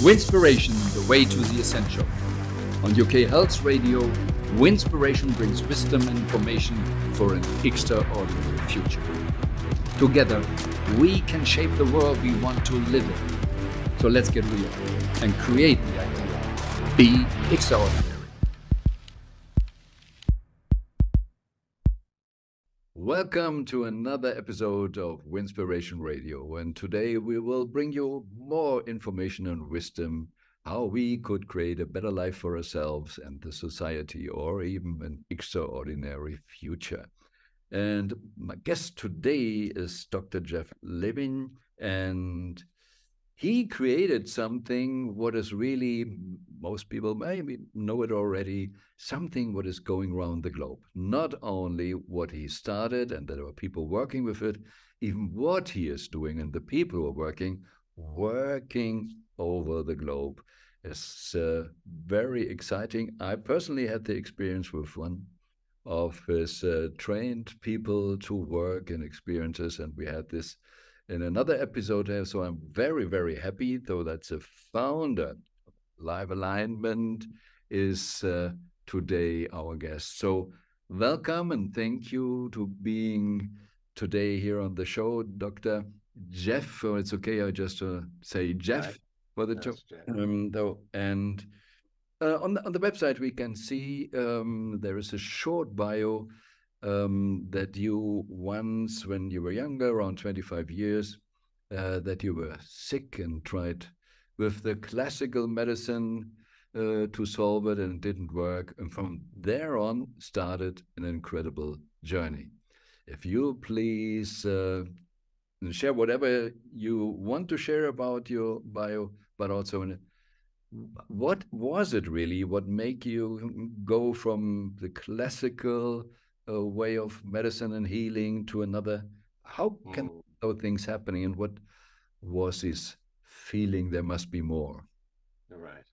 Winspiration, the way to the essential. On UK Health Radio, Winspiration brings wisdom and information for an extraordinary future. Together, we can shape the world we want to live in. So let's get real and create the idea. Be extraordinary. Welcome to another episode of Winspiration Radio, and today we will bring you more information and wisdom how we could create a better life for ourselves and the society, or even an extraordinary future. And my guest today is Dr. Jeff Levin, and he created something what is really, most people maybe know it already, something what is going around the globe. Not only what he started and there are people working with it, even what he is doing and the people who are working over the globe is very exciting. I personally had the experience with one of his trained people to work and experiences, and we had this in another episode here, so I'm very, very happy, though that's a founder. Live Alignment is today our guest. So welcome and thank you to being today here on the show, Dr. Jeff. Oh, it's okay, I just say Jeff right. For the talk. Though, and on the website we can see there is a short bio that you once, when you were younger, around 25 years, that you were sick and tried with the classical medicine to solve it, and it didn't work. And from there on started an incredible journey. If you please share whatever you want to share about your bio, but also what was it really? What made you go from the classical way of medicine and healing to another? How can those things happening, and what was this feeling there must be more? All right.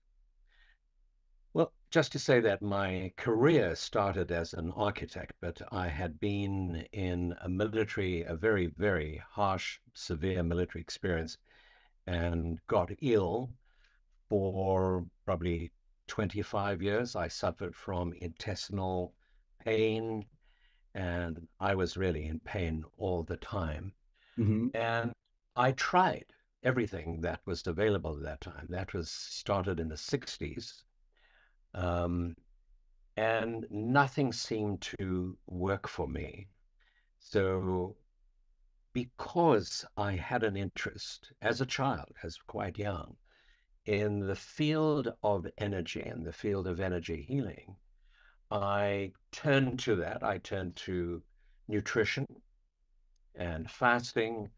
Well, just to say that my career started as an architect, but I had been in a very, very harsh, severe military experience and got ill for probably 25 years. I suffered from intestinal pain, and I was really in pain all the time. And I tried everything that was available at that time. That was started in the 60s. And nothing seemed to work for me. So because I had an interest as a child, as quite young, in the field of energy and the field of energy healing, I turned to that. I turned to nutrition and fasting,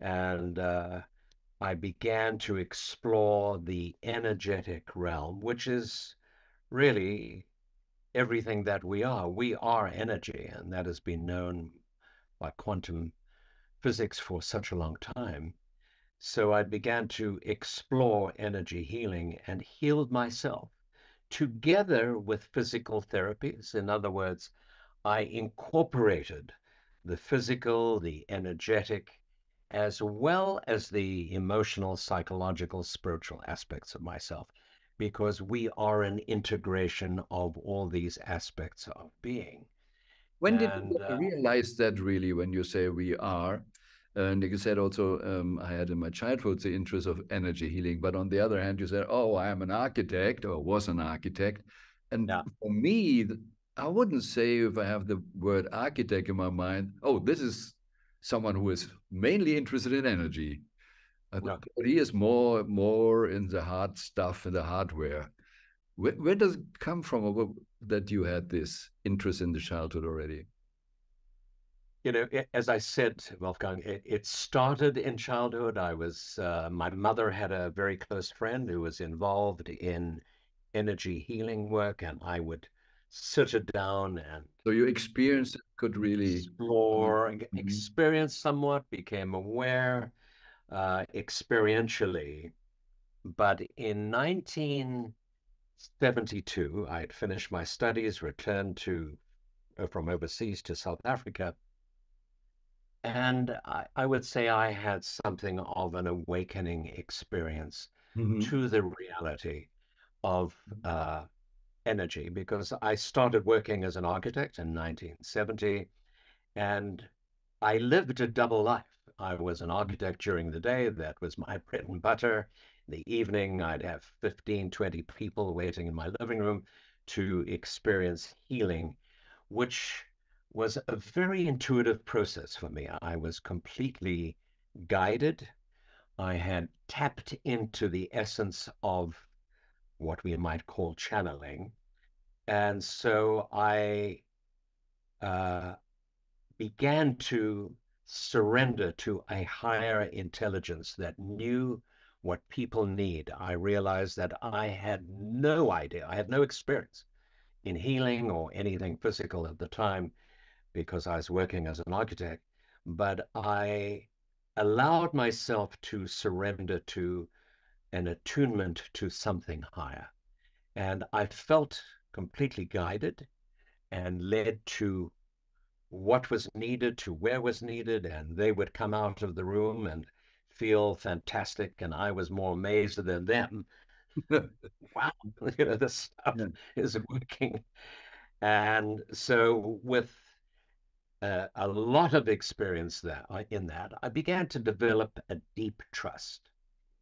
and I began to explore the energetic realm, which is really everything that we are. We are energy, and that has been known by quantum physics for such a long time. So I began to explore energy healing and healed myself together with physical therapies. In other words, I incorporated the physical, the energetic, as well as the emotional, psychological, spiritual aspects of myself, because we are an integration of all these aspects of being. When did you realize that really, when you say we are? And you said also, I had in my childhood the interest of energy healing, but on the other hand, you said, oh, I am an architect or was an architect. And for me, I wouldn't say, if I have the word architect in my mind, oh, this is someone who is mainly interested in energy. But he is more in the hard stuff and the hardware. Where does it come from that you had this interest in the childhood already? You know, as I said, Wolfgang, it started in childhood. My mother had a very close friend who was involved in energy healing work, and I would sit her down and so you experienced, could really explore, experience somewhat, became aware experientially. But in 1972, I had finished my studies, returned from overseas to South Africa, And I would say I had something of an awakening experience Hmm. to the reality of energy, because I started working as an architect in 1970, and I lived a double life. I was an architect during the day. That was my bread and butter. In the evening, I'd have 15, 20 people waiting in my living room to experience healing, which was a very intuitive process for me. I was completely guided. I had tapped into the essence of what we might call channeling. And so I uh, began to surrender to a higher intelligence that knew what people need. I realized that I had no idea, I had no experience in healing or anything physical at the time because I was working as an architect, but I allowed myself to surrender to an attunement to something higher. And I felt completely guided and led to what was needed, to where was needed, and they would come out of the room and feel fantastic. And I was more amazed than them. Wow, this stuff Yeah. is working. And so, with a lot of experience in that, I began to develop a deep trust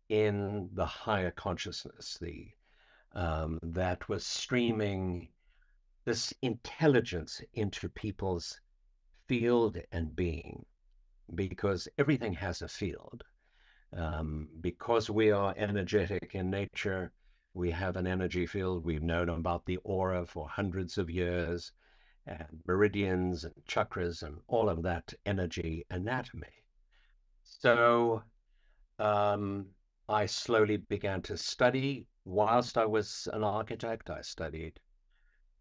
in the higher consciousness, the that was streaming this intelligence into people's field and being, because everything has a field. Because we are energetic in nature, we have an energy field. We've known about the aura for hundreds of years, and meridians and chakras and all of that energy anatomy. So um, I slowly began to study. Whilst I was an architect, I studied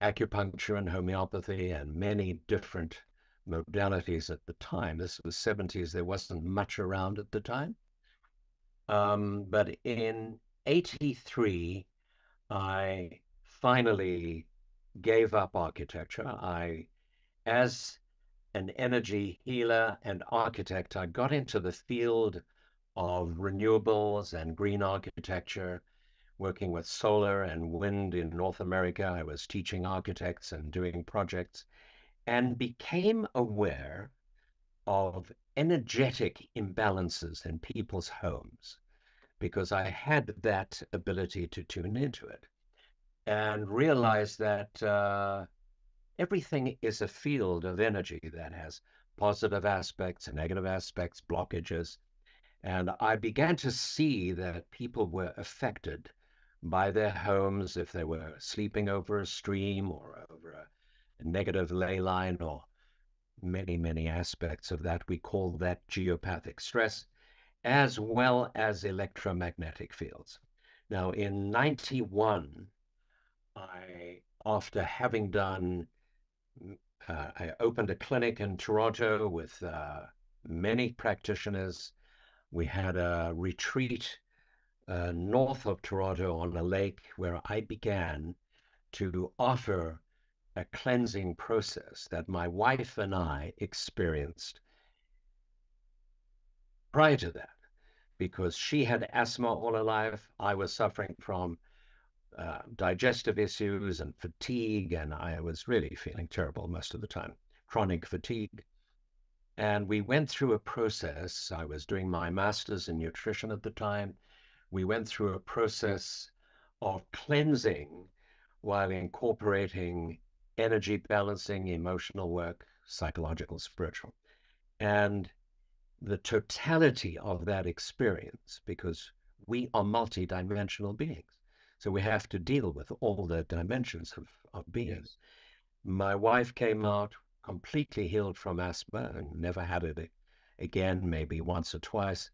acupuncture and homeopathy and many different modalities at the time. This was 70s. There wasn't much around at the time. But in 83, I finally gave up architecture. As an energy healer and architect, I got into the field of renewables and green architecture, working with solar and wind in North America. I was teaching architects and doing projects, and became aware of energetic imbalances in people's homes because I had that ability to tune into it and realized that everything is a field of energy that has positive aspects, negative aspects, blockages. And I began to see that people were affected by their homes if they were sleeping over a stream or over a negative ley line or many, many aspects of that. We call that geopathic stress, as well as electromagnetic fields. Now, in 91, after having done, I opened a clinic in Toronto with many practitioners. We had a retreat north of Toronto on a lake where I began to offer a cleansing process that my wife and I experienced prior to that, because she had asthma all her life. I was suffering from digestive issues and fatigue, and I was really feeling terrible most of the time, chronic fatigue. And we went through a process. I was doing my master's in nutrition at the time. We went through a process of cleansing while incorporating energy balancing, emotional work, psychological, spiritual. And the totality of that experience, because we are multidimensional beings. So we have to deal with all the dimensions of being. Yes. My wife came out completely healed from asthma and never had it again, maybe once or twice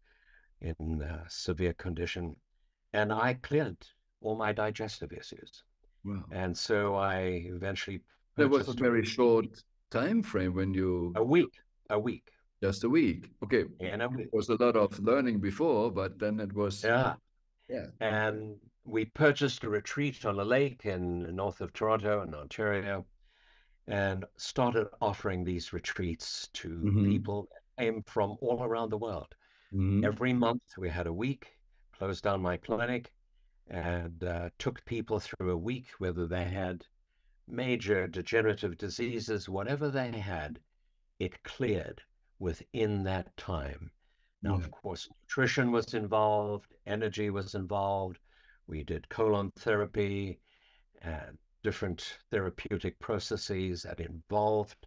in severe condition. And I cleared all my digestive issues. Wow. And so I eventually That was a purchased a very retreat. short time frame when A you week, a week, just a week. Okay. and a week. Was a lot of learning before, but then it was, Yeah. yeah. And we purchased a retreat on a lake in north of Toronto in Ontario and started offering these retreats to Hmm. people. came from all around the world. Mm-hmm. Every month we had a week, closed down my clinic, and took people through a week, whether they had major degenerative diseases, whatever they had, it cleared within that time. Now, Yeah. of course, nutrition was involved, energy was involved. We did colon therapy and different therapeutic processes that involved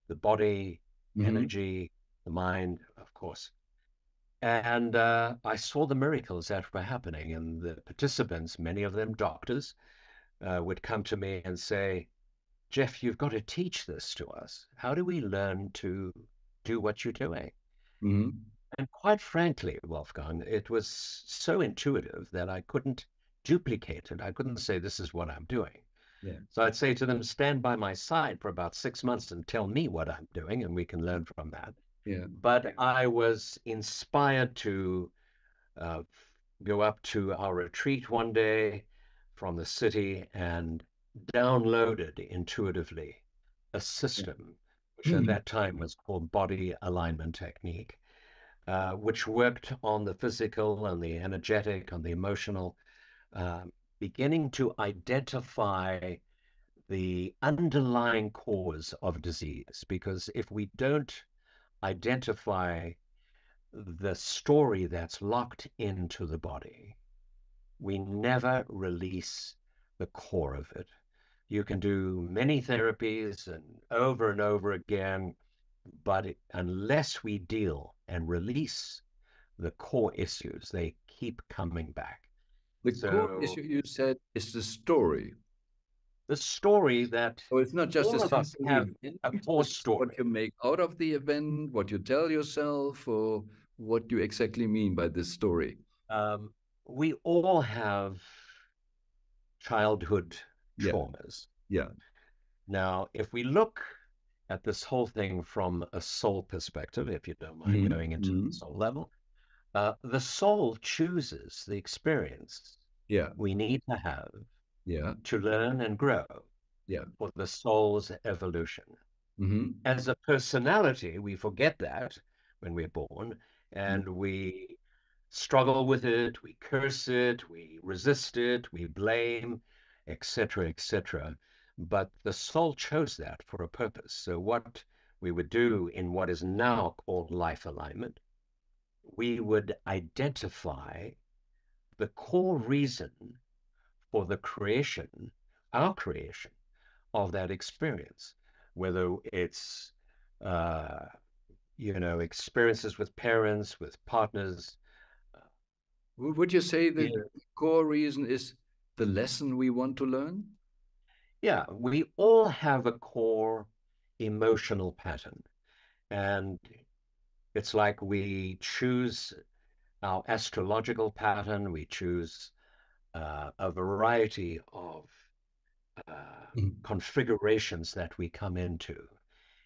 the body, Mm-hmm. energy, the mind, of course. And I saw the miracles that were happening, and the participants, many of them doctors, would come to me and say, Jeff, you've got to teach this to us. How do we learn to do what you're doing? Mm-hmm. And quite frankly, Wolfgang, it was so intuitive that I couldn't duplicate it. I couldn't say, this is what I'm doing. Yeah. So I'd say to them, stand by my side for about 6 months and tell me what I'm doing, and we can learn from that. Yeah. But I was inspired to uh, go up to our retreat one day from the city and downloaded intuitively a Yeah. system, which at Mm-hmm. that time was called body alignment technique, which worked on the physical and the energetic and the emotional, um, beginning to identify the underlying cause of disease. Because if we don't identify the story that's locked into the body, we never release the core of it. You can do many therapies and over again, but unless we deal and release the core issues, they keep coming back. The core So issue you said is the story. the story that So it's not just a all of us simple have event, a core it's what you story. make out of the event, what you tell yourself, or what you exactly mean by this story. Um, we all have childhood Yeah. traumas. Yeah. Now, if we look at this whole thing from a soul perspective, if you don't mind Mm-hmm. going into Mm-hmm. the soul level, the soul chooses the experience Yeah. we need to have Yeah. to learn and grow Yeah. for the soul's evolution. Mm-hmm. As a personality, we forget that when we're born Yeah. and we struggle with it, we curse it, we resist it, we blame, etc., etc. But the soul chose that for a purpose. So, what we would do in what is now called life alignment, we would identify the core reason for the creation, our creation of that experience, whether it's uh, experiences with parents, with partners. Would you say the Yeah, core reason is the lesson we want to learn? yeah, we all have a core emotional pattern, and it's like we choose our astrological pattern, we choose a variety of Mhm. configurations that we come into.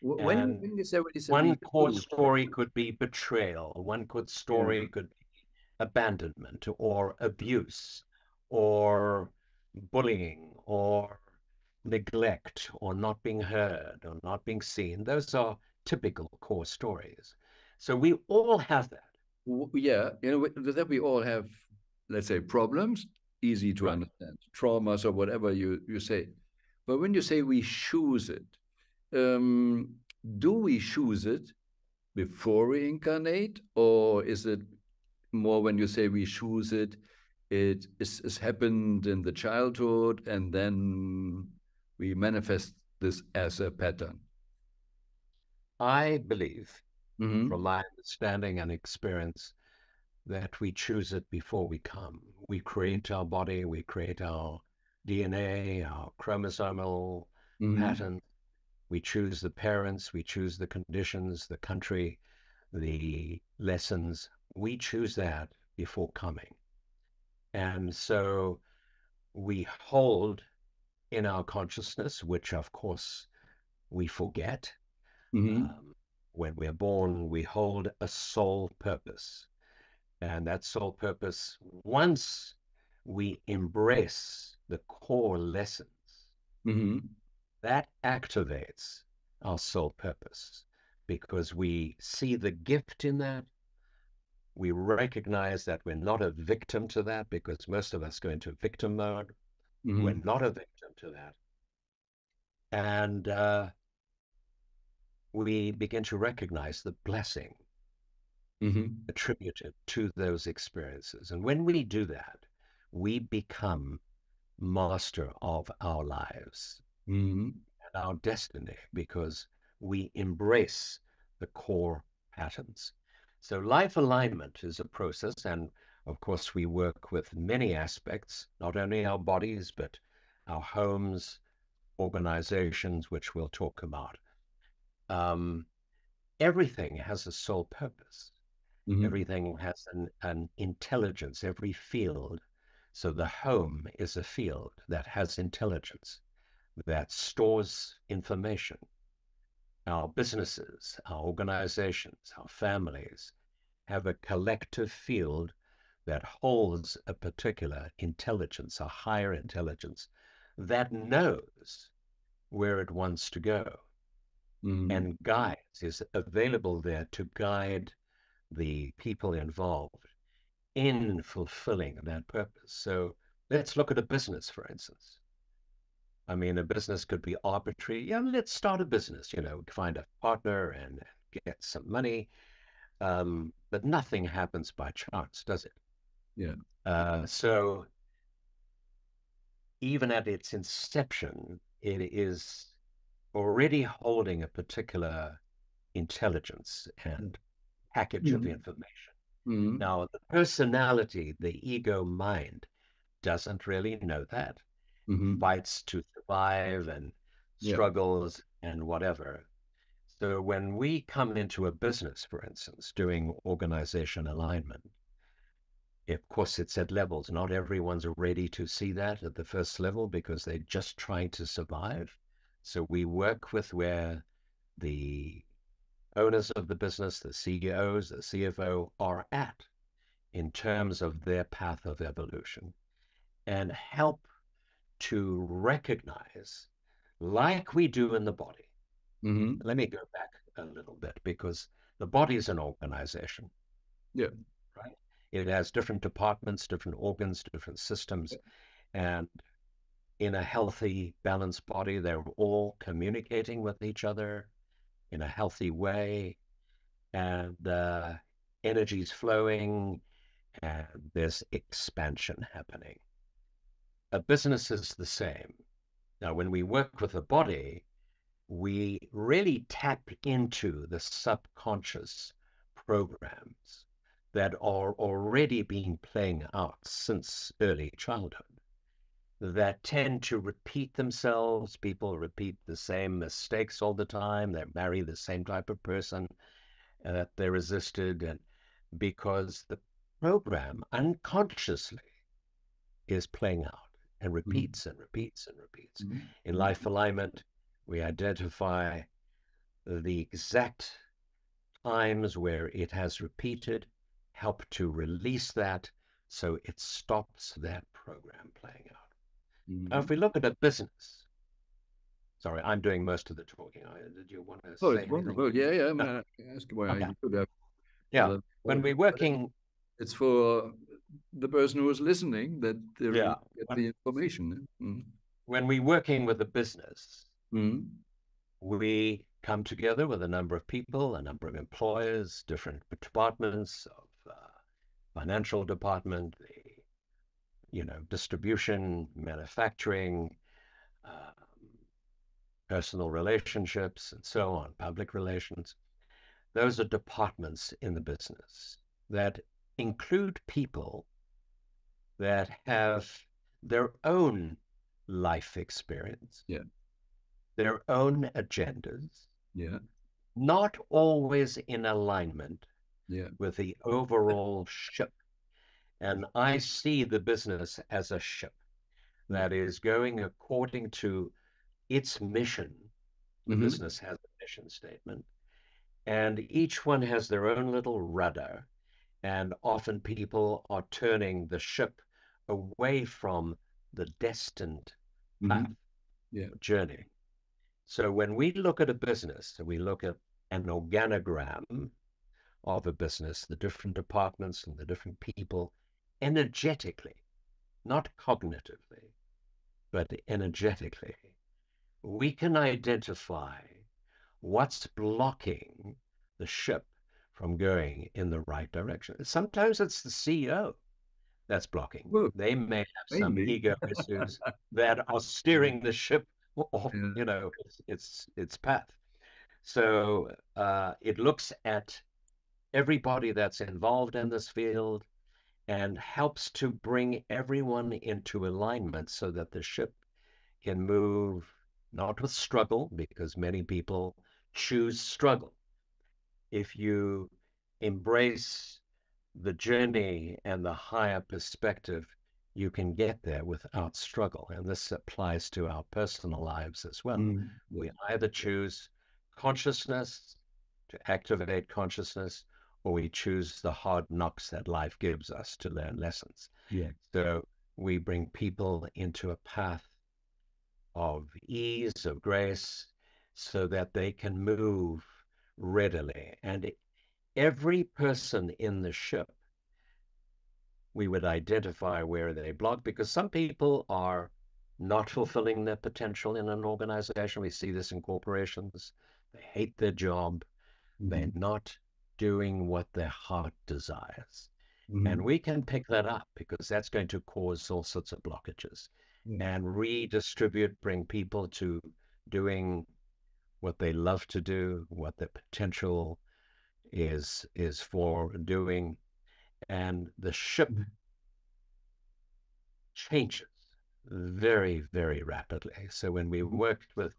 When And when you say we one core choose, story could be betrayal, one good yeah. story could abandonment or abuse or bullying or neglect or not being heard or not being seen. Those are typical core stories. So we all have that. Yeah, that we all have, let's say, problems, easy to Right. understand, traumas or whatever you say. But when you say we choose it, um, do we choose it before we incarnate, or is it more when you say we choose it, it's happened in the childhood and then we manifest this as a pattern? I believe, from Mm-hmm. my understanding and experience, that we choose it before we come. We create our body, we create our DNA, our chromosomal Mm-hmm. pattern. We choose the parents, we choose the conditions, the country, the lessons. We choose that before coming. And so we hold in our consciousness, which of course we forget. Mm-hmm. Um, when we're born, we hold a soul purpose. And that soul purpose, once we embrace the core lessons, Mm-hmm. that activates our soul purpose because we see the gift in that. We recognize that we're not a victim to that, because most of us go into victim mode. We're Mm-hmm. not a victim to that. And we begin to recognize the blessing Mm-hmm. attributed to those experiences. And when we do that, we become master of our lives Mm-hmm. and our destiny, because we embrace the core patterns. So life alignment is a process. And of course, we work with many aspects, not only our bodies, but our homes, organizations, which we'll talk about. Um, Everything has a sole purpose. Mm-hmm. Everything has an intelligence, every field. So the home is a field that has intelligence, that stores information. Our businesses, our organizations, our families have a collective field that holds a particular intelligence, a higher intelligence that knows where it wants to go Mm-hmm. and guides, is available there to guide the people involved in fulfilling that purpose. So let's look at a business, for instance. I mean, a business could be arbitrary. Yeah, let's start a business, find a partner and get some money. But nothing happens by chance, does it? Yeah. So even at its inception, it is already holding a particular intelligence and package of Mm-hmm. information. Mm-hmm. Now, the personality, the ego mind, doesn't really know that, Mm-hmm. fights to survive and Yeah. struggles and whatever. So when we come into a business, for instance, doing organization alignment, of course, it's at levels. Not everyone's ready to see that at the first level because they're just trying to survive. So we work with where the owners of the business, the CEOs, the CFO are at in terms of their path of evolution, and help to recognize, like we do in the body. Mm-hmm. Let me go back a little bit, because the body is an organization, Yeah. right? It has different departments, different organs, different systems. And in a healthy, balanced body, they're all communicating with each other in a healthy way. And energy's flowing, and there's expansion happening. A business is the same. Now, when we work with the body, we really tap into the subconscious programs that are already being playing out since early childhood, that tend to repeat themselves. People repeat the same mistakes all the time. They marry the same type of person that they resisted, and because the program unconsciously is playing out and Mm-hmm. repeats and repeats and repeats. In Mm-hmm. life alignment, we identify the exact times where it has repeated, help to release that so it stops that program playing out. Now, Mm-hmm. if we look at a business, sorry, I'm doing most of the talking. Did you want to Oh, say it's anything? wonderful. Yeah, yeah. I No. mean, I ask why Okay. you could have Yeah. other, When we're but working, it's for the person who is listening that they yeah, really get the information. Mm-hmm. when we're working with a business, Mm-hmm. we come together with a number of people, a number of employers, different departments of financial department, the distribution, manufacturing, uh, personal relationships, and so on, public relations. Those are departments in the business that include people that have their own life experience, Yeah, their own agendas, yeah, not always in alignment yeah. with the overall ship. And I see the business as a ship Yeah. that is going according to its mission. The Mm-hmm. business has a mission statement, and each one has their own little rudder. And often people are turning the ship away from the destined path Mm-hmm. Yeah. journey. So when we look at a business, we look at an organogram of a business, the different departments and the different people, energetically, not cognitively, but energetically, we can identify what's blocking the ship from going in the right direction. Sometimes it's the CEO that's blocking. Well, They may have some mainly. ego issues that are steering the ship off, Yeah. its path. So it looks at everybody that's involved in this field and helps to bring everyone into alignment so that the ship can move not with struggle, because many people choose struggle. If you embrace the journey and the higher perspective, you can get there without struggle. And this applies to our personal lives as well. Yeah. We either choose consciousness to activate consciousness, or we choose the hard knocks that life gives us to learn lessons. Yeah. So we bring people into a path of ease, of grace, so that they can move readily. And every person in the ship, we would identify where they block, because some people are not fulfilling their potential in an organization. We see this in corporations. They hate their job. They're Hmm. not doing what their heart desires. And Hmm. we can pick that up, because that's going to cause all sorts of blockages, Yeah. and redistribute, bring people to doing what they love to do, what their potential is for doing. And the ship Mhm. changes very, very rapidly. So when we worked with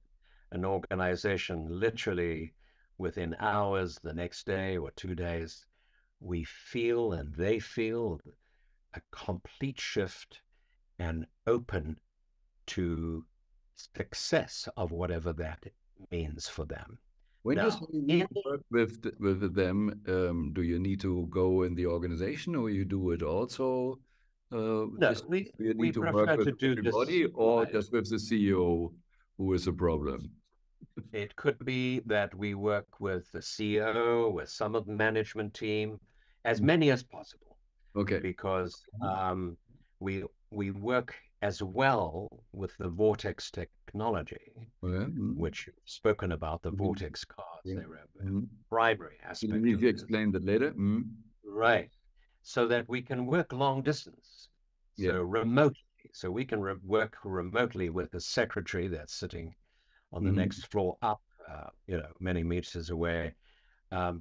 an organization, literally within hours, the next day or 2 days, we feel and they feel a complete shift and open to success of whatever that means for them. When you say Now, you work with with them, do you need to go in the organization, or you do it also? no, Just do you we need to work prefer with to do this everybody, or live. just with the CEO who is a problem? It could be that we work with the CEO, with some of the management team, as Mm. many as possible, Okay. because Mhm. we work as well with the vortex technology, Okay. Mm. which you've spoken about, the Mhm. vortex cars. Yeah. They were a Mm. primary You aspect need of to this. explain that later. Mm. Right. So that we can work long distance. Yeah. So remotely. So we can work remotely with the secretary that's sitting on the Hmm. next floor up, many meters away,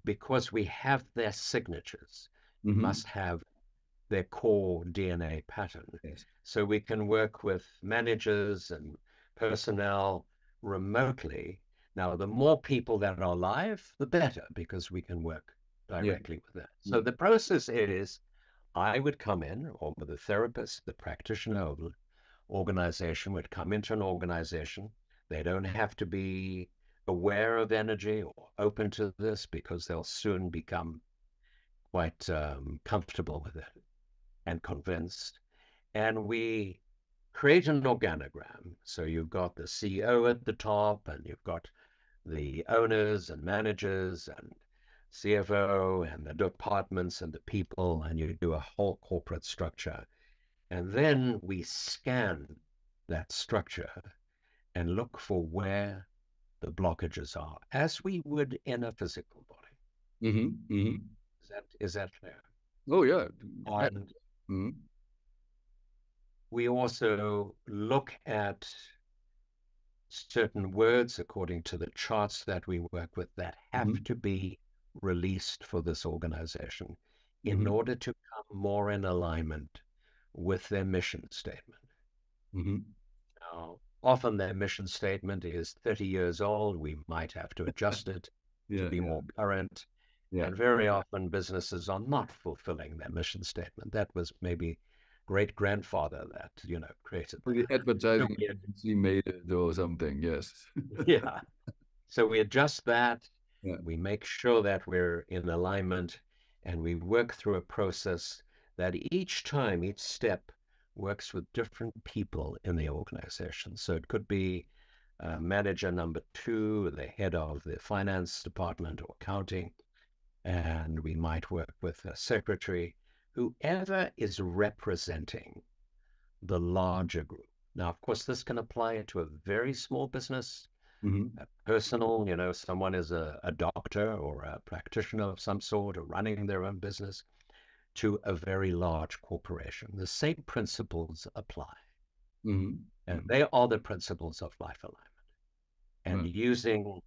because we have their signatures. We Hmm. must have their core DNA pattern. Yes. So we can work with managers and personnel remotely. Now, the more people that are live, the better, because we can work Yeah. directly with that. So Yeah. the process is I would come in, or the therapist, the practitioner of the organization would come into an organization. They don't have to be aware of energy or open to this, because they'll soon become quite comfortable with it and convinced. And we create an organogram. So you've got the CEO at the top, and you've got the owners and managers and CFO and the departments and the people, and you do a whole corporate structure. And then we scan that structure and look for where the blockages are, as we would in a physical body. Hmm. Hmm. Is that clear? Oh, yeah. And Mm. we also look at certain words according to the charts that we work with that have Hmm. to be released for this organization in Hmm. order to come more in alignment with their mission statement. Hmm. Now, often their mission statement is 30 years old. We might have to adjust it to Yeah. be Yeah. more current. Yeah. And very often businesses are not fulfilling their mission statement. That was maybe great grandfather that, created The that. So advertising agency made it or something. Yes. yeah. So we adjust that. Yeah. We make sure that we're in alignment, and we work through a process that each time, each step works with different people in the organization. So it could be manager number 2, the head of the finance department or accounting, and we might work with a secretary, whoever is representing the larger group. Now, of course, this can apply to a very small business, Mm-hmm. a personal, someone is a doctor or a practitioner of some sort or running their own business, to a very large corporation. The same principles apply. Mm-hmm. And Mm-hmm. they are the principles of life alignment. And Right. using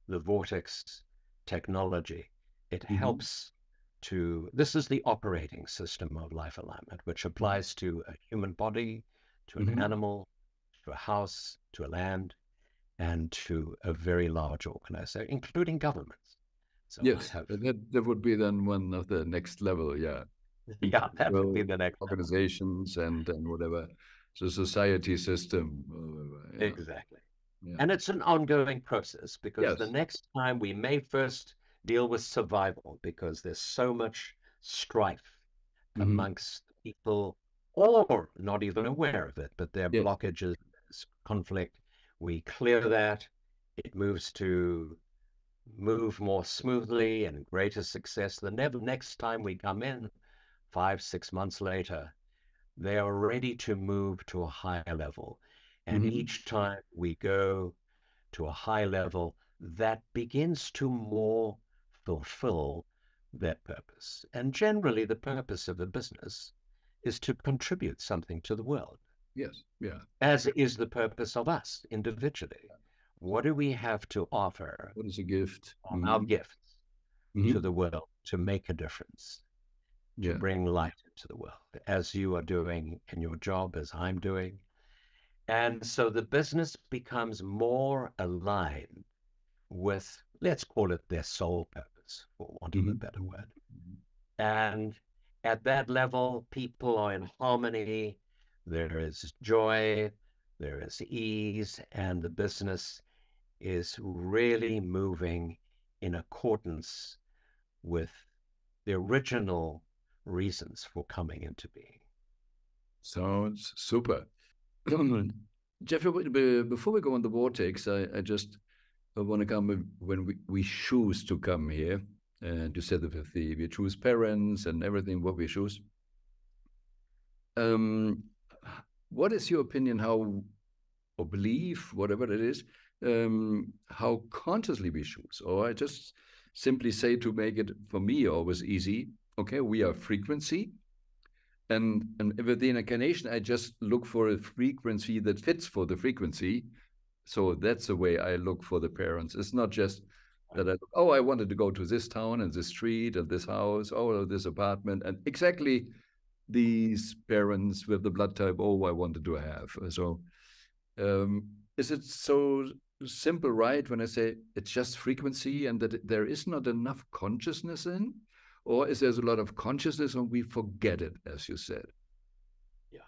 the vortex technology, it Mm-hmm. helps to, this is the operating system of life alignment, which applies to a human body, to an Mm-hmm. animal, to a house, to a land, and to a very large organization, including governments. So I Yes, have, that would be then one of the next level, yeah. yeah, that would be Well, the next level. organizations and whatever, the society system, yeah, Exactly. yeah. And it's an ongoing process because the Yes. next time we may first deal with survival because there's so much strife Mm-hmm. amongst people or not even aware of it, but there are Yes. blockages, conflict. We clear that. It moves to move more smoothly and greater success. The next time we come in, 5, 6 months later, they are ready to move to a higher level. And Mm-hmm. each time we go to a high level, that begins to more fulfill their purpose. And generally, the purpose of a business is to contribute something to the world, Yes. Yeah. as is the purpose of us individually. What do we have to offer What is a gift? our Mm-hmm. gifts to Mm-hmm. the world to make a difference, to Yeah. bring light into the world, as you are doing in your job, as I'm doing? And so the business becomes more aligned with, let's call it their sole purpose, for want of a better Mm-hmm. word. And at that level, people are in harmony, there is joy, there is ease, and the business is really moving in accordance with the original reasons for coming into being. Sounds super. Jeffrey, before we go on the vortex, I just want to come when we choose to come here. And you said that with we choose parents and everything, what we choose. Um, what is your opinion, how, or belief, whatever it is, how consciously we choose? Or I just simply say, to make it for me always easy, okay, we are frequency. And with the incarnation, I just look for a frequency that fits for the frequency. So that's the way I look for the parents. It's not just that I look, oh, I wanted to go to this town and this street and this house, oh, this apartment, and exactly these parents with the blood type, oh, I wanted to have. So um, is it so simple, right, when I say it's just frequency and that there is not enough consciousness in? Or is there a lot of consciousness and we forget it, as you said? Yeah.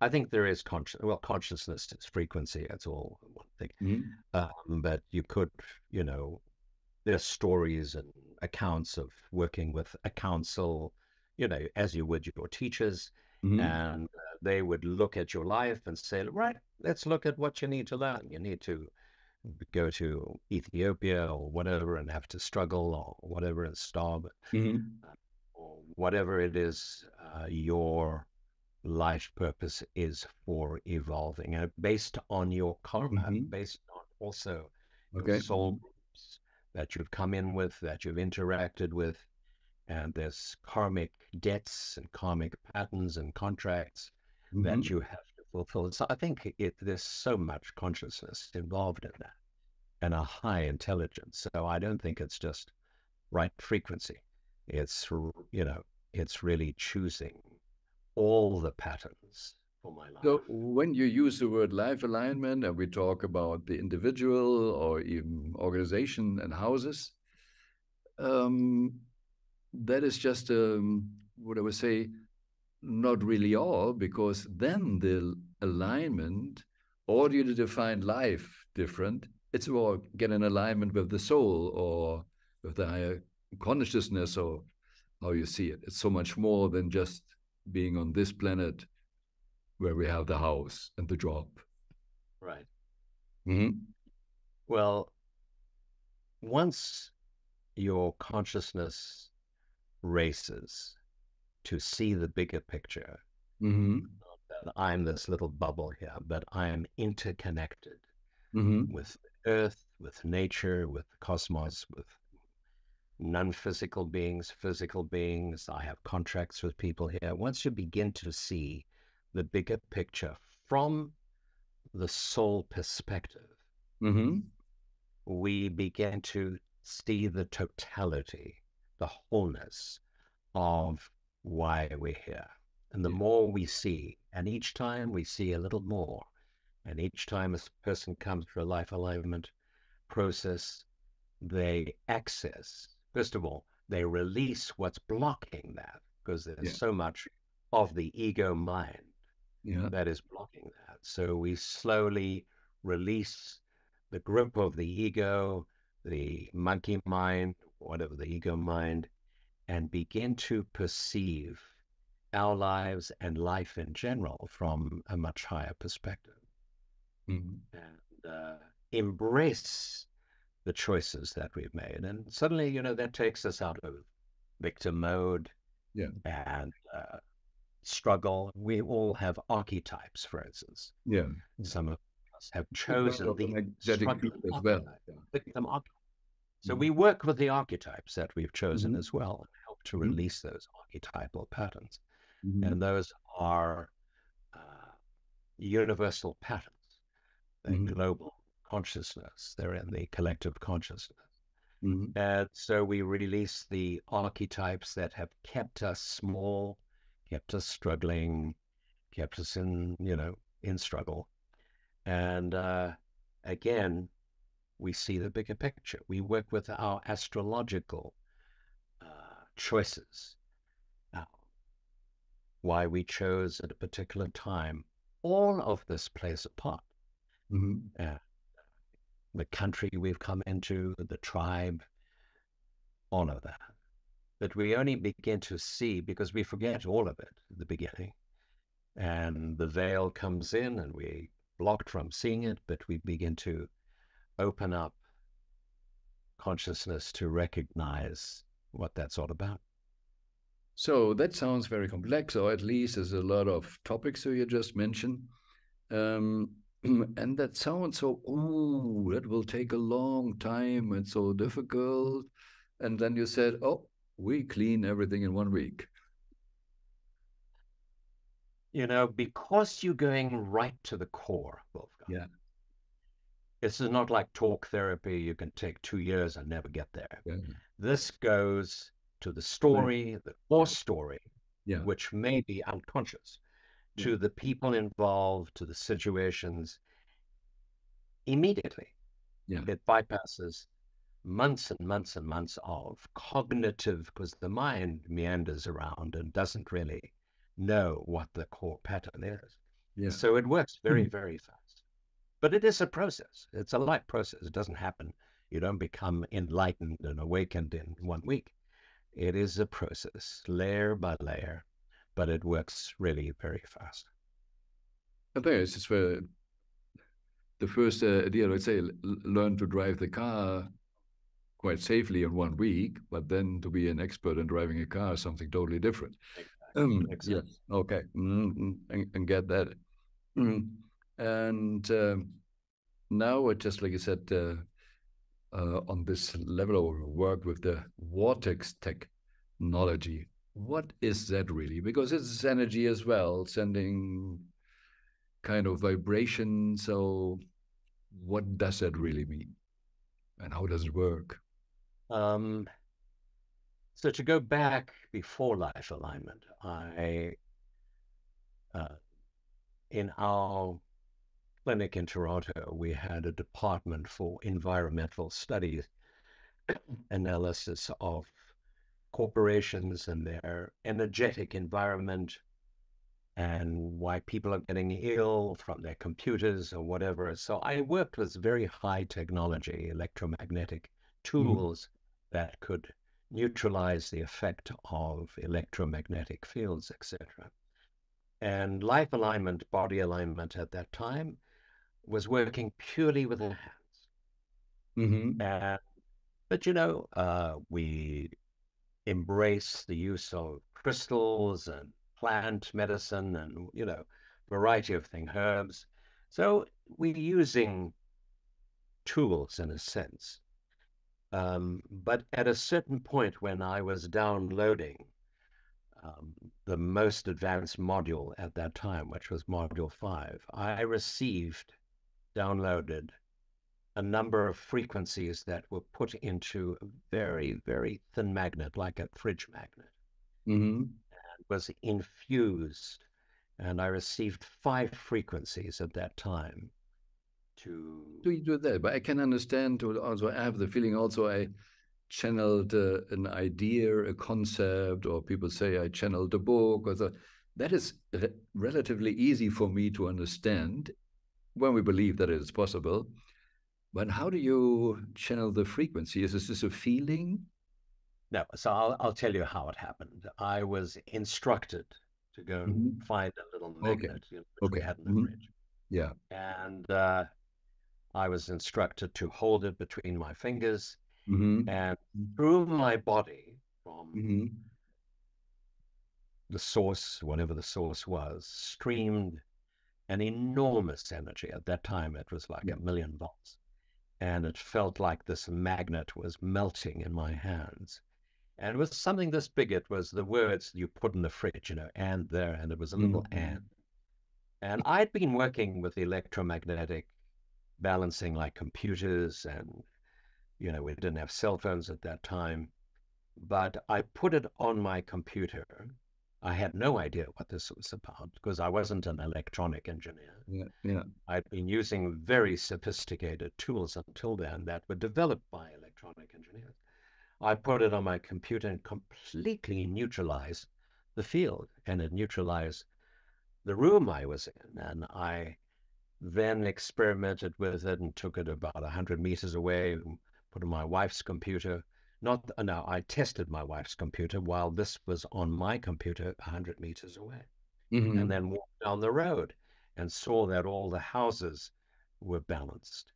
I think there is consciousness is frequency. That's all one thing. Mm-hmm. But you could, you know, there's stories and accounts of working with a council, as you would your teachers, Mm-hmm. and they would look at your life and say, right, let's look at what you need to learn. You need to go to Ethiopia or whatever and have to struggle or whatever and starve, Mm-hmm. or whatever it is your life purpose is for evolving, and based on your karma, Mm-hmm. based on also your Okay. soul groups that you've come in with, that you've interacted with, and there's karmic debts and karmic patterns and contracts that Mm-hmm. you have to fulfill. So I think there's so much consciousness involved in that and a high intelligence. So I don't think it's just right frequency. It's, it's really choosing all the patterns for my So life. when you use the word life alignment and we talk about the individual or even organization and houses, um, that is just what I would say, not really all, because then the alignment, or do you define life different? It's more get an alignment with the soul or with the higher consciousness or how you see it. It's so much more than just being on this planet where we have the house and the job. Right. Mm-hmm. Well, once your consciousness races to see the bigger picture, Mm-hmm. that I'm this little bubble here, but I am interconnected Mm-hmm. with Earth, with nature, with the cosmos, with non-physical beings, physical beings. I have contracts with people here. Once you begin to see the bigger picture from the soul perspective, Mm-hmm. we begin to see the totality, the wholeness of why we're here. And the Yeah. more we see, and each time we see a little more, and each time a person comes through a life alignment process, they access, first of all, they release what's blocking that, because there's Yeah. so much of the ego mind Yeah. that is blocking that. So we slowly release the grip of the ego, the monkey mind, whatever the ego mind, and begin to perceive our lives and life in general from a much higher perspective, Mm-hmm. and embrace the choices that we've made. And suddenly, that takes us out of victim mode Yeah. and struggle. We all have archetypes, for instance. Yeah. Yeah. Some of us have Big part chosen of the the magnetic struggling field as well. archetype, Yeah. victim archetype. So Mm-hmm. we work with the archetypes that we've chosen Mm-hmm. as well and help to Mm-hmm. release those archetypal patterns. Mm-hmm. And those are uh, universal patterns. They're Mm-hmm. global consciousness. They're in the collective consciousness. Mm-hmm. And so we release the archetypes that have kept us small, kept us struggling, kept us in struggle. And again, we see the bigger picture. We work with our astrological choices, uh, why we chose at a particular time. All of this plays a part. Mm-hmm. Uh, the country we've come into, the tribe, all of that. But we only begin to see because we forget all of it at the beginning. And the veil comes in and we blocked from seeing it, but we begin to open up consciousness to recognize what that's all about. So that sounds very complex, or at least there's a lot of topics that you just mentioned. Um, and that sounds so, oh, that will take a long time and so difficult. And then you said, oh, we clean everything in 1 week. Because you're going right to the core, Wolfgang. Yeah. This is not like talk therapy. You can take 2 years and never get there. Yeah. This goes to the Right. story, the core Yeah. story, Yeah. which may be unconscious, Yeah. to the people involved, to the situations immediately. Yeah. It bypasses months and months and months of cognitive, because the mind meanders around and doesn't really know what the core pattern is. Yeah. So it works very, very fast. But it is a process. It's a light process. It doesn't happen. You don't become enlightened and awakened in 1 week. It is a process, layer by layer, but it works really very fast. I think it's just for the first idea, let's say, learn to drive the car quite safely in 1 week, but then to be an expert in driving a car is something totally different. Exactly. Yes. Okay. And get that. Mm. And now, just like you said, on this level of work with the vortex technology, what is that really? Because it's energy as well, sending kind of vibration. So, what does that really mean? And how does it work? Um, so to go back before life alignment, uh, in our clinic in Toronto, we had a department for environmental studies, analysis of corporations and their energetic environment and why people are getting ill from their computers or whatever. So I worked with very high technology, electromagnetic Mm-hmm. tools that could neutralize the effect of electromagnetic fields, etc. And life alignment, body alignment at that time was working purely with her hands. Mm-hmm. But we embrace the use of crystals and plant medicine and variety of things, herbs. So we're using tools in a sense. But at a certain point when I was downloading um, the most advanced module at that time, which was module 5, I received, downloaded a number of frequencies that were put into a very, very thin magnet, like a fridge magnet, Mm-hmm. and was infused. And I received 5 frequencies at that time to, Do you do that? But I can understand. Also, I have the feeling. Also, I channeled an idea, a concept, or people say I channeled a book. Or so. That is relatively easy for me to understand when we believe that it is possible. But how do you channel the frequency? Is this a feeling? no, so I'll tell you how it happened. I was instructed to go and Mm-hmm. find a little Okay. magnet, which we Okay. had in the Mm-hmm. fridge. Yeah. And I was instructed to hold it between my fingers, Mm-hmm. and through my body, from Mm-hmm. the source, whatever the source was, streamed an enormous energy. At that time, it was like Yeah. 1,000,000 volts. And it felt like this magnet was melting in my hands. And it was something this big. It was the words you put in the fridge, and there, and it was a little Mm-hmm. and. And I'd been working with electromagnetic balancing like computers, and, we didn't have cell phones at that time. But I put it on my computer. I had no idea what this was about because I wasn't an electronic engineer. Yeah. Yeah. I'd been using very sophisticated tools until then that were developed by electronic engineers. I put it on my computer and completely neutralized the field, and it neutralized the room I was in. And I then experimented with it and took it about 100 meters away, put it on my wife's computer. Not no, I tested my wife's computer while this was on my computer 100 meters away, and Mm-hmm. then walked down the road and saw that all the houses were balanced.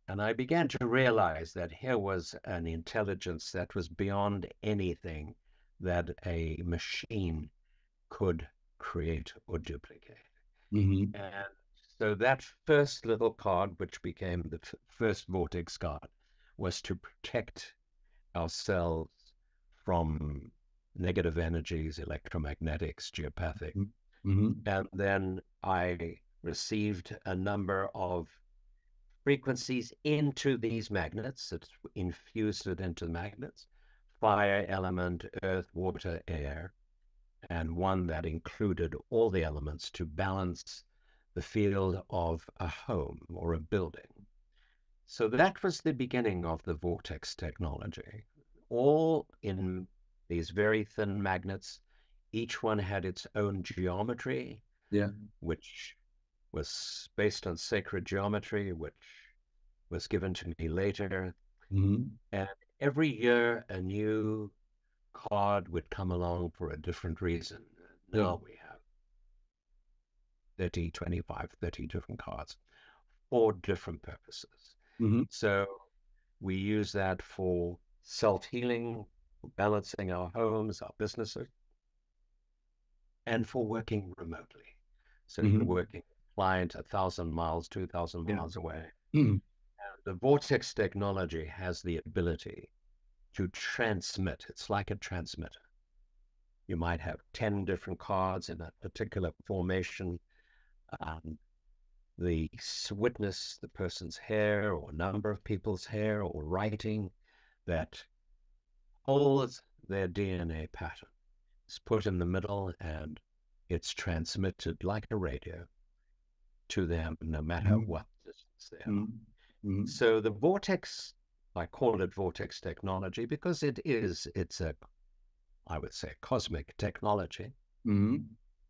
And I began to realize that here was an intelligence that was beyond anything that a machine could create or duplicate. Mm-hmm. And so that first little card, which became the first vortex card, was to protect ourselves from negative energies, electromagnetics, geopathic. Mm-hmm. And then I received a number of frequencies into these magnets. It infused it into the magnets: fire element, earth, water, air, and one that included all the elements to balance the field of a home or a building. So that was the beginning of the vortex technology, all in these very thin magnets. Each one had its own geometry, Yeah. which was based on sacred geometry, which was given to me later. Mm-hmm. And every year a new card would come along for a different reason. Yeah. Now we have 30, 25, 30 different cards for different purposes. Mm-hmm. So we use that for self-healing, balancing our homes, our businesses, and for working remotely. So you're Mm-hmm. working with a client 1,000 miles, 2,000 Yeah. miles away. Mm-hmm. The vortex technology has the ability to transmit. It's like a transmitter. You might have 10 different cards in a particular formation. Um, the witness, the person's hair, or number of people's hair, or writing that holds their DNA pattern. It's put in the middle, and it's transmitted like a radio to them, no matter what distance they are. Mm-hmm. So the vortex, I call it vortex technology because it's a, I would say, cosmic technology, Mm-hmm.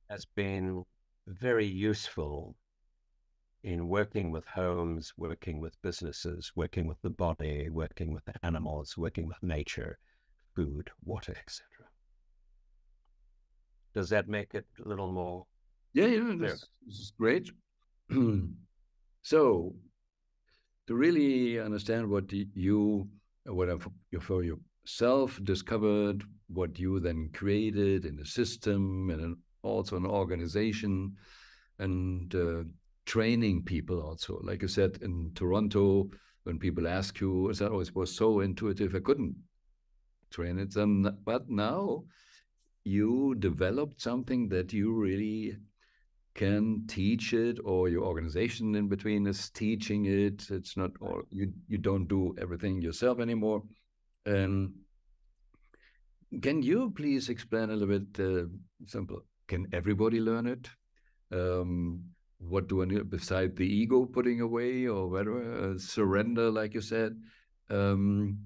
has been very useful in working with homes, working with businesses, working with the body, working with animals, working with nature, food, water, etc. Does that make it a little more Yeah, yeah, clear? this is great. So to really understand what you, whatever you for yourself discovered, what you then created in a system and also an organization, and training people also. Like you said in Toronto, when people ask you, that always was so intuitive, I couldn't train it. But now you developed something that you really can teach it, or your organization in between is teaching it. It's not all you don't do everything yourself anymore. And can you please explain a little bit simple? Can everybody learn it? Um, what do I need beside the ego putting away or whatever, surrender, like you said? Um,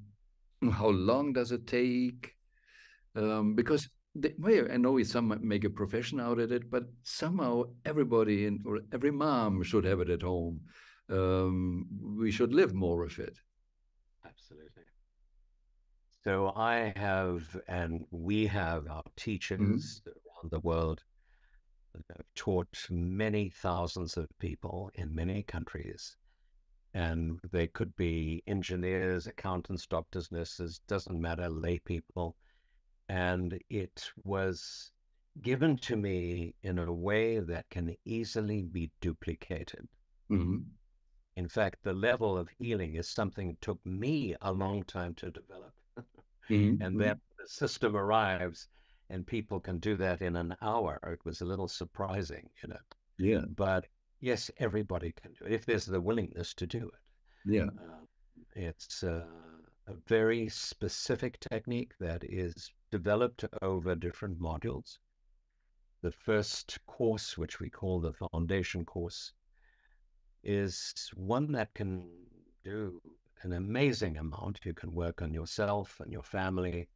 how long does it take? Because well, I know some make a profession out of it, but somehow everybody or every mom should have it at home. We should live more with it. Absolutely. So I have, and we have our Mm-hmm. teachers around the world that have taught many thousands of people in many countries. And they could be engineers, accountants, doctors, nurses, doesn't matter, lay people. And it was given to me in a way that can easily be duplicated. Mm-hmm. In fact, the level of healing is something that took me a long time to develop. And Mm-hmm. then the system arrives and people can do that in an hour. It was a little surprising, you know. Yeah, But yes, everybody can do it if there's the willingness to do it. yeah. It's a very specific technique that is developed over different modules. The first course, which we call the foundation course, is one that can do an amazing amount. You can work on yourself and your family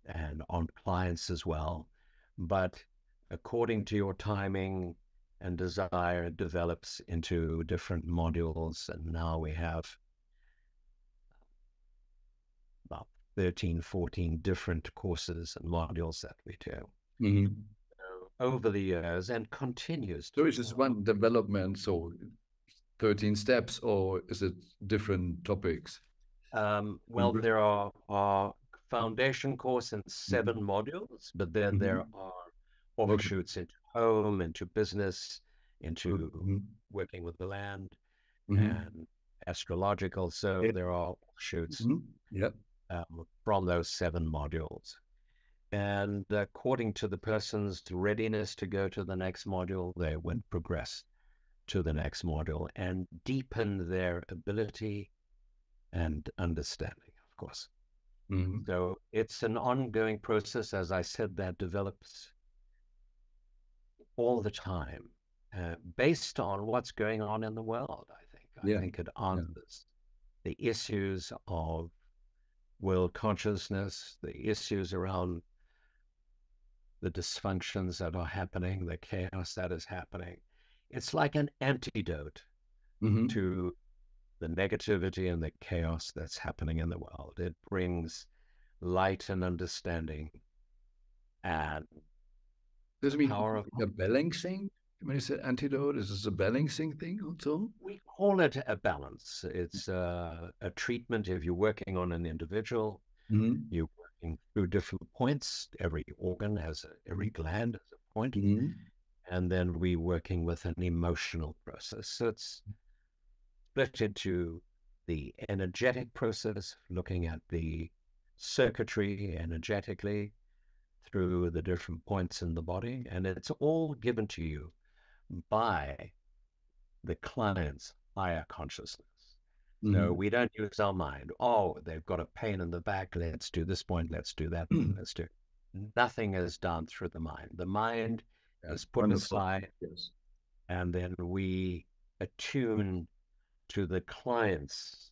and on clients as well. But according to your timing and desire, it develops into different modules. And now we have about 13, 14 different courses and modules that we do Mm-hmm. over the years and continues So to is this develop. one development? So 13 steps, or is it different topics? Well, there are foundation course in Mm-hmm. 7 modules, but then there Mm-hmm. are Okay. offshoots into home, into business, into Mm-hmm. working with the land Mm-hmm. and astrological. So Yeah. there are offshoots Mm-hmm. Yeah. from those 7 modules. And according to the person's readiness to go to the next module, they would progress to the next module and deepen their ability and understanding, of course. Mm-hmm. So it's an ongoing process, as I said, that develops all the time based on what's going on in the world, I think. I Yeah. think it Yeah. answers the issues of world consciousness, the issues around the dysfunctions that are happening, the chaos that is happening. It's like an antidote Mm-hmm. to the negativity and the chaos that's happening in the world. It brings light and understanding and Does the it mean power of a balancing? When you say antidote, is this a balancing thing also? we call it a balance. It's a treatment if you're working on an individual, Mm-hmm. you're working through different points. Every organ has every gland has a point, Mm-hmm. and then we're working with an emotional process. So it's split into the energetic process, looking at the circuitry energetically through the different points in the body, and it's all given to you by the client's higher consciousness. So Mm-hmm. we don't use our mind. Oh, they've got a pain in the back. Let's do this point. Let's do that point. Let's do. Nothing is done through the mind. The mind Yeah, is put wonderful. aside, Yes. and then we attune to the client's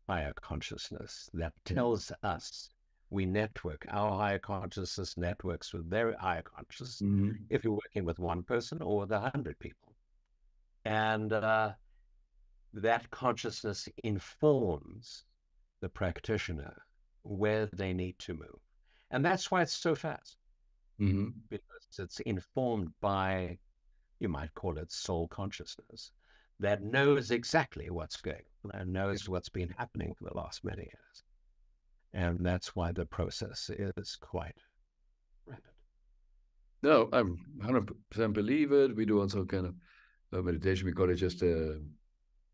higher consciousness that Yeah. tells us we network. Our higher consciousness networks with their higher consciousness Mm-hmm. if you're working with one person or with 100 people. And that consciousness informs the practitioner where they need to move. And that's why it's so fast, Mm-hmm. because it's informed by, you might call it soul consciousness. that knows exactly what's going on and knows what's been happening for the last many years. And that's why the process is quite rapid. No, I'm 100% believe it. We do also kind of meditation. We call it just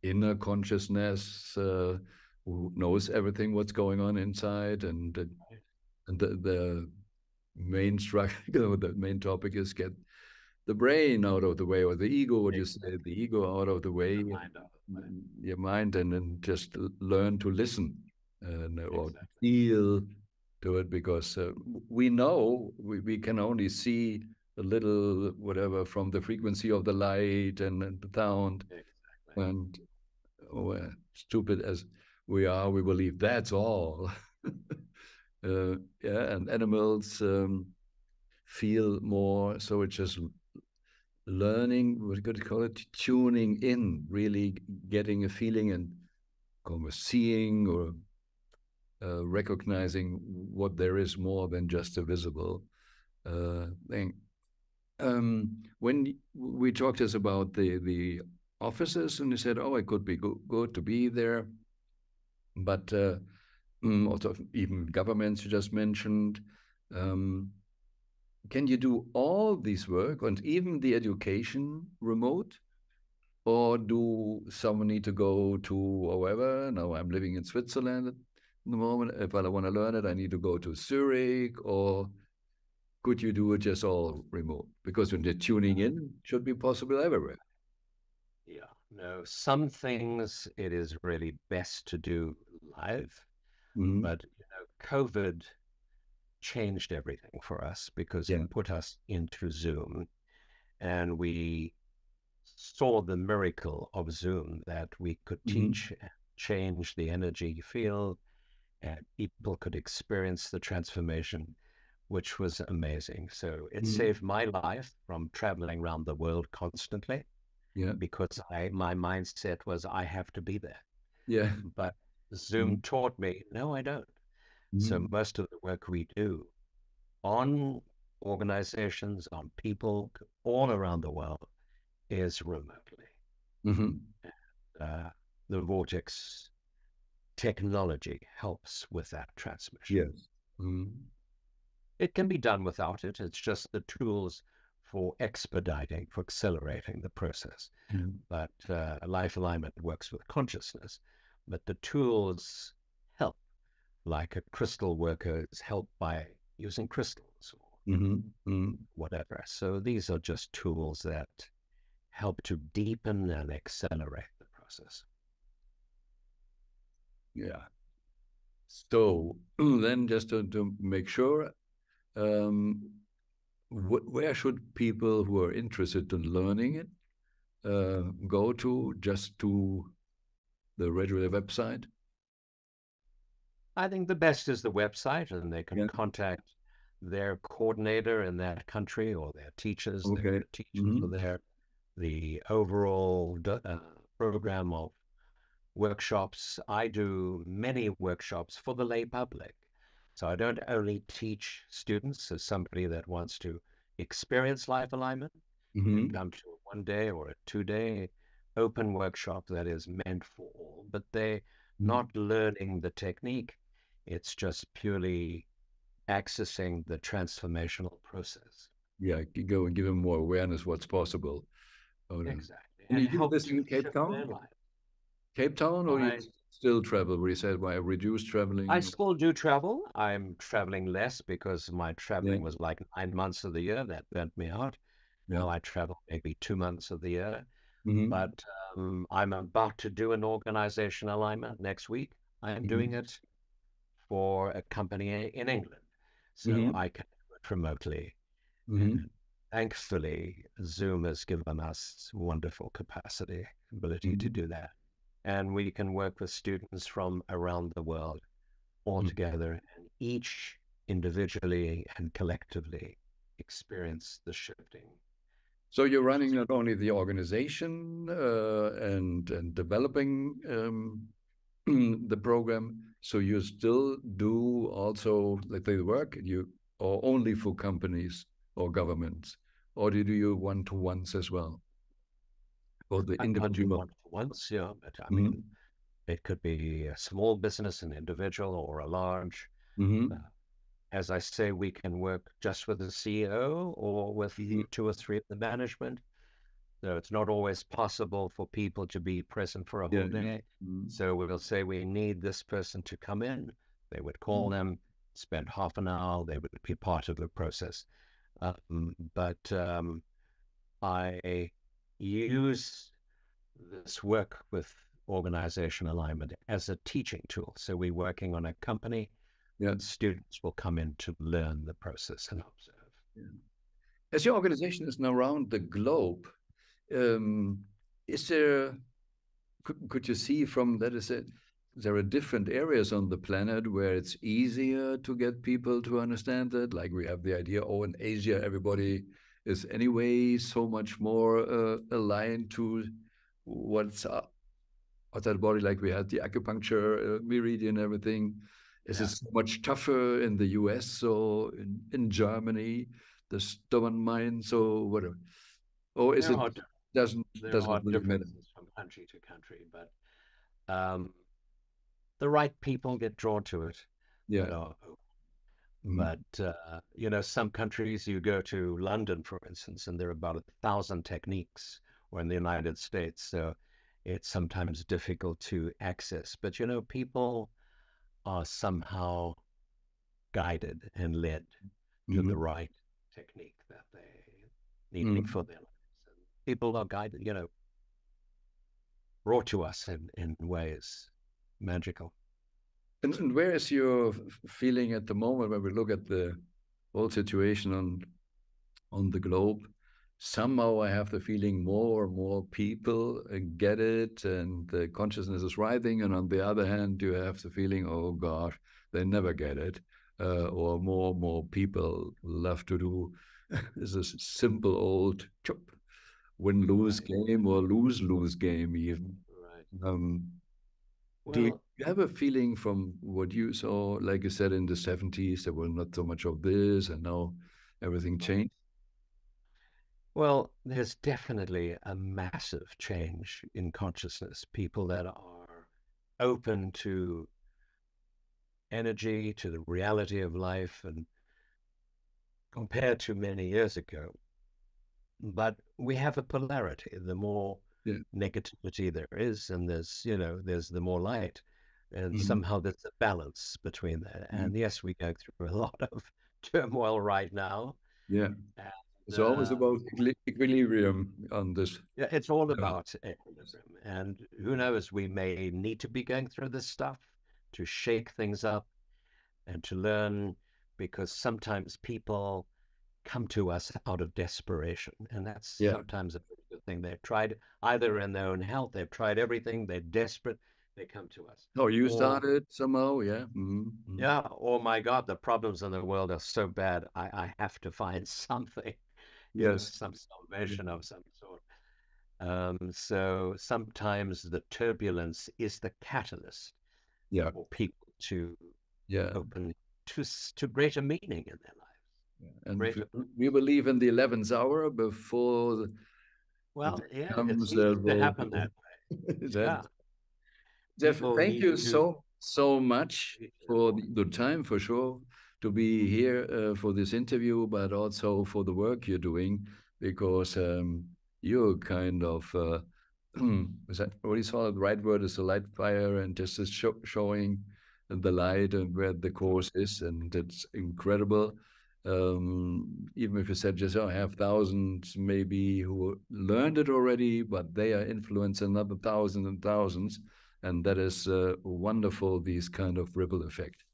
inner consciousness, who knows everything what's going on inside, and the main struggle, the main topic is get the brain out of the way, or the ego, what you say, the ego out of the way, your mind, and then just learn to listen and or feel to it, because we know we can only see a little whatever from the frequency of the light and the sound. And stupid as we are, we believe that's all. Yeah, and animals feel more, so it's just learning, what could you call it, tuning in, really getting a feeling and seeing or recognizing what there is more than just a visible thing. When we talked just about the offices, and you said, oh, it could be good to be there, but also even governments you just mentioned. Can you do all this work and even the education remote? Or do someone need to go to wherever? Now I'm living in Switzerland at the moment. If I want to learn it, I need to go to Zurich, or could you do it just all remote? Because when they're tuning in, should be possible everywhere. Yeah, no, some things it is really best to do live, but COVID changed everything for us because Yeah. it put us into Zoom, and we saw the miracle of Zoom that we could teach, change the energy field, and people could experience the transformation, which was amazing. So it saved my life from traveling around the world constantly, Yeah. because my mindset was I have to be there. Yeah. But Zoom taught me, no, I don't. So most of the work we do on organizations, on people all around the world is remotely. The Vortex technology helps with that transmission. Yes. It can be done without it. It's just the tools for expediting, for accelerating the process. But life alignment works with consciousness. But the tools help, like a crystal worker is helped by using crystals or whatever. So these are just tools that help to deepen and accelerate the process. Yeah. So then just to make sure, where should people who are interested in learning it go to? Just to the regular website? I think the best is the website, and they can Yeah. contact their coordinator in that country or their teachers. Okay. The teachers are there. The overall program of workshops. I do many workshops for the lay public. So I don't only teach students as somebody that wants to experience life alignment and come to a 1 day or a 2 day open workshop that is meant for all, but they're not learning the technique. It's just purely accessing the transformational process. Yeah, go and give them more awareness what's possible. Exactly. And And you do help this to in Cape shift their Town? life. Cape Town, or you I still travel? Where you said why reduce I traveling? still do travel. I'm traveling less because my Yeah, traveling was like 9 months of the year. That burnt me out. yeah. Now I travel maybe 2 months of the year. Mm-hmm. But I'm about to do an organization alignment next week. I am doing it for a company in England. So Mm-hmm. I can do it remotely. Mm-hmm. And thankfully, Zoom has given us wonderful capacity, ability to do that. And we can work with students from around the world all together, and each individually and collectively experience the shifting. So you're running not only the organization and developing the program, so you still do also, let's say, the work you, or only for companies or governments, or do you do one-to-ones as well? or the I can't do individual? one-to-ones, yeah, but I Mm-hmm. mean, it could be a small business, an individual, or a large. Uh, Mm-hmm. as I say, we can work just with the CEO or with Mm-hmm. two or three of the management. So it's not always possible for people to be present for a Yeah, whole yeah. day. Mm-hmm. So we'll say we need this person to come in. They would call Mm-hmm. them, spend half an hour. They would be part of the process. But I use this work with organization alignment as a teaching tool. So we're working on a company Yeah. and students will come in to learn the process and observe. Yeah. As your organization is now around the globe, um, is there, could you see from that, is it, there are different areas on the planet where it's easier to get people to understand it? Like we have the idea, oh, in Asia, everybody is anyway so much more aligned to what's outside the body, like we had the acupuncture meridian and everything. Is it Yeah. so much tougher in the US, so in Germany, the stubborn mind, so whatever? Or is There it are there doesn't are really matter? differences from country to country, but um, the right people get drawn to it that Yeah. are. Mm-hmm. But some countries you go to London, for instance, and there are about 1,000 techniques, or in the United States, so it's sometimes difficult to access. But people are somehow guided and led to the Mm-hmm. right technique that they need Mm-hmm. for their lives. And people are guided, brought to us in ways magical. And where is your feeling at the moment when we look at the whole situation on the globe? Somehow I have the feeling more and more people get it, and the consciousness is rising. And on the other hand, you have the feeling, oh gosh, they never get it, or more and more people love to do this is simple old chop, win lose Right, game or lose game even. right. Um, do Well, you have a feeling from what you saw, like you said, in the 70s, there was not so much of this, and now everything right. changed? Well, there's definitely a massive change in consciousness. People that are open to energy, to the reality of life, and compared to many years ago. But we have a polarity. The more Yeah. negativity there is, and there's the more light. And Mhm. somehow there's a balance between that. Mhm. And yes, we go through a lot of turmoil right now. Yeah. And It's always about equilibrium on this. yeah, it's all Uh, about equilibrium. And who knows, we may need to be going through this stuff to shake things up and to learn, because sometimes people come to us out of desperation. And that's yeah. sometimes a pretty good thing. They've tried either in their own health, they've tried everything, they're desperate, they come to us. Oh, you Or, started somehow, yeah. Mhm. yeah, oh my God, the problems in the world are so bad. I have to find something, Yes. some salvation of some sort. So sometimes the turbulence is the catalyst Yeah. for people to Yeah. open to greater meaning in their lives. And Greater, we believe in the 11th hour before it well, yeah, it comes seems that to will. happen that that yeah. Jeff, People thank need you to so much appreciate for more. the time, for sure, to be here for this interview, but also for the work you're doing, because you're kind of is that what you saw? The right word is the light fire, and just is showing the light and where the course is, and it's incredible. Even if you said just, oh, I have thousands maybe who learned it already, but they are influencing another thousands and thousands, and that is wonderful, these kind of ripple effect.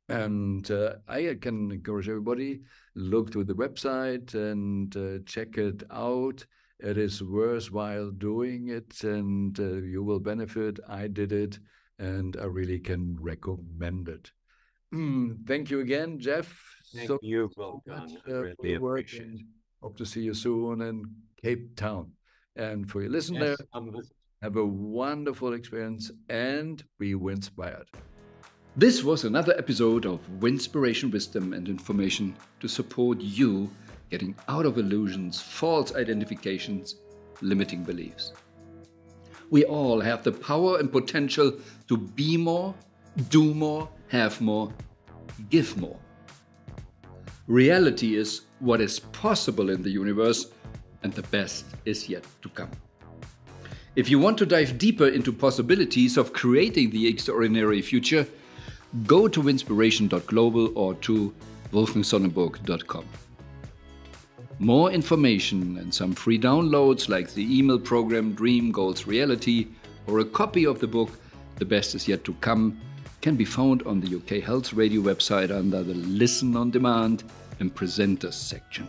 And I can encourage everybody, look to the website and check it out. It is worthwhile doing it, and you will benefit. I did it, and I really can recommend it. Thank you again, Jeff, Thank you, so much Wolfgang. I for really your work, appreciate and it. hope to see you soon in Cape Town. And for your listener, Yes, have a wonderful experience and be inspired. This was another episode of Winspiration, Wisdom and Information to support you getting out of illusions, false identifications, limiting beliefs. We all have the power and potential to be more, do more, have more, give more. Reality is what is possible in the universe, and the best is yet to come. If you want to dive deeper into possibilities of creating the extraordinary future, go to winspiration.global or to wolfgangsonnenburg.com. More information and some free downloads like the email program Dream Goals Reality or a copy of the book The Best Is Yet to Come can be found on the UK Health Radio website under the Listen on Demand and Presenters section.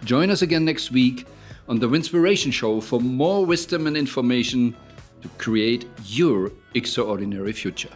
Join us again next week on the Winspiration Show for more wisdom and information to create your extraordinary future.